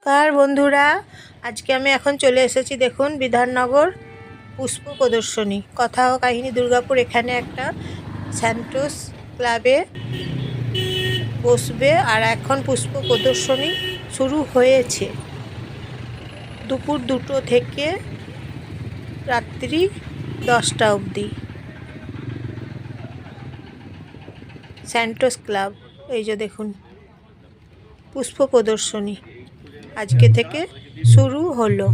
কার বন্ধুরা, আজকে আমি এখন চলে এসেছি দেখুন বিধাননগর পুষ্প প্রদর্শনী কথা ও কাহিনী দুর্গাপুর। এখানে একটা স্যান্টোস ক্লাবে বসবে আর এখন পুষ্প প্রদর্শনী শুরু হয়েছে দুপুর 2টো থেকে রাত্রি 10টা অবধি। স্যান্টোস ক্লাব, এই যে দেখুন পুষ্প প্রদর্শনী আজকে থেকে শুরু হলো।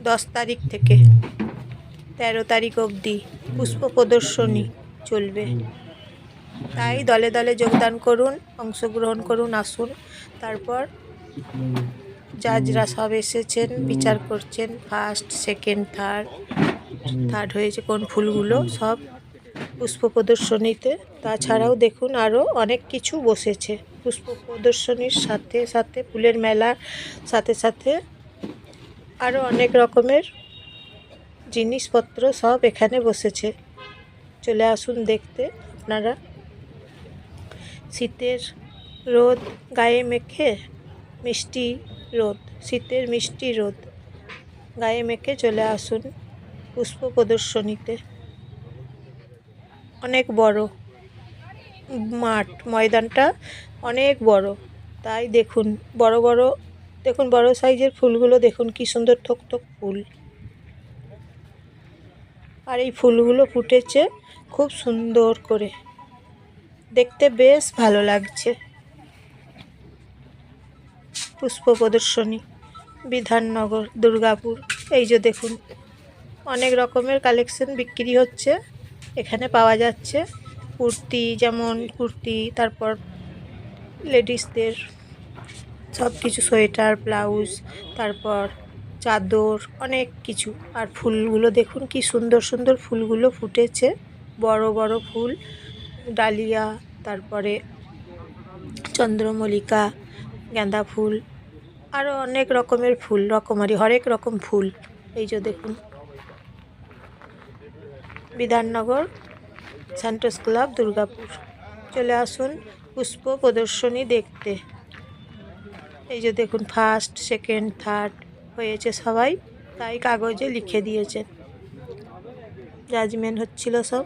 10 তারিখ থেকে 13 তারিখ অবধি পুষ্প প্রদর্শনী চলবে। তাই দলে দলে যোগদান করুন, অংশগ্রহণ করুন, আসুন। তারপর জাজরা সব এসেছেন, বিচার করছেন ফার্স্ট, সেকেন্ড, থার্ড হয়েছে কোন ফুলগুলো, সব পুষ্প প্রদর্শনীতে। তাছাড়াও দেখুন আরও অনেক কিছু বসেছে পুষ্প প্রদর্শনীর সাথে সাথে, ফুলের মেলার সাথে সাথে আরও অনেক রকমের জিনিসপত্র সব এখানে বসেছে। চলে আসুন দেখতে আপনারা। শীতের রোদ গায়ে মেখে মিষ্টি রোদ, শীতের মিষ্টি রোদ গায়ে মেখে চলে আসুন পুষ্প প্রদর্শনীতে। অনেক বড় মাঠ, ময়দানটা অনেক বড়, তাই দেখুন বড় সাইজের ফুলগুলো দেখুন কি সুন্দর থোক থোক ফুল। আর এই ফুলগুলো ফুটেছে খুব সুন্দর করে, দেখতে বেশ ভালো লাগছে। পুষ্প প্রদর্শনী বিধাননগর দুর্গাপুর। এই যে দেখুন অনেক রকমের কালেকশন বিক্রি হচ্ছে, এখানে পাওয়া যাচ্ছে কুর্তি, যেমন কুর্তি, তারপর লেডিসদের সব কিছু, সোয়েটার, ব্লাউজ, তারপর চাদর, অনেক কিছু। আর ফুলগুলো দেখুন কি সুন্দর সুন্দর ফুলগুলো ফুটেছে, বড় বড় ফুল, ডালিয়া, তারপরে চন্দ্রমল্লিকা, গাঁদা ফুল, আরও অনেক রকমের ফুল, রকমারি হরেক রকম ফুল। এই যে দেখুন বিধাননগর স্যান্টোস ক্লাব দুর্গাপুর। চলে আসুন পুষ্প প্রদর্শনী দেখতে। এই যে দেখুন ফার্স্ট, সেকেন্ড, থার্ড হয়েছে সবাই, তাই কাগজে লিখে দিয়েছেন। জাজমেন্ট হচ্ছিল সব,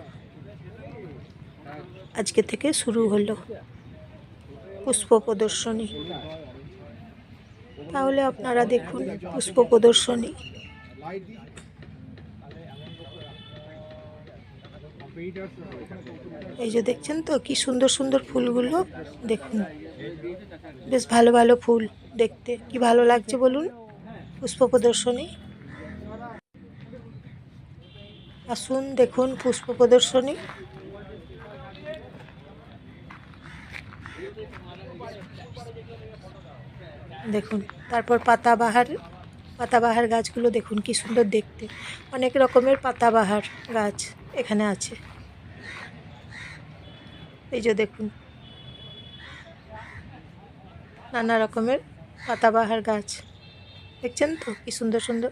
আজকে থেকে শুরু হলো পুষ্প প্রদর্শনী। তাহলে আপনারা দেখুন পুষ্প প্রদর্শনী। এই যে দেখছেন তো কি সুন্দর সুন্দর ফুলগুলো, দেখুন বেশ ভালো ভালো ফুল, দেখতে কি ভালো লাগছে বলুন। পুষ্প প্রদর্শনী আসুন দেখুন পুষ্প প্রদর্শনী। দেখুন তারপর পাতাবাহার গাছগুলো দেখুন কি সুন্দর দেখতে, অনেক রকমের পাতাবাহার গাছ এখানে আছে। এই যে দেখুন নানা রকমের পাতাবাহার গাছ, দেখছেন তো কি সুন্দর সুন্দর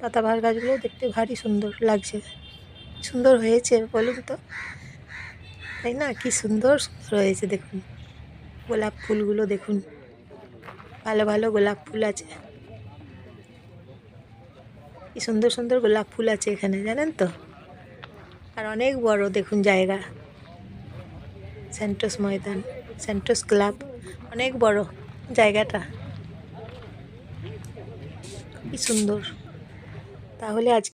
পাতাবাহার গাছগুলো, দেখতে ভারী সুন্দর লাগছে। সুন্দর হয়েছে বলুন তো, তাই না? কি সুন্দর সুন্দর হয়েছে দেখুন। গোলাপ ফুলগুলো দেখুন, ভালো ভালো গোলাপ ফুল আছে, কি সুন্দর সুন্দর গোলাপ ফুল আছে এখানে, জানেন তো। আর অনেক বড় দেখুন জায়গা, স্যান্টোস ময়দান, স্যান্টোস ক্লাব, অনেক বড় জায়গাটা, কি সুন্দর। তাহলে আজ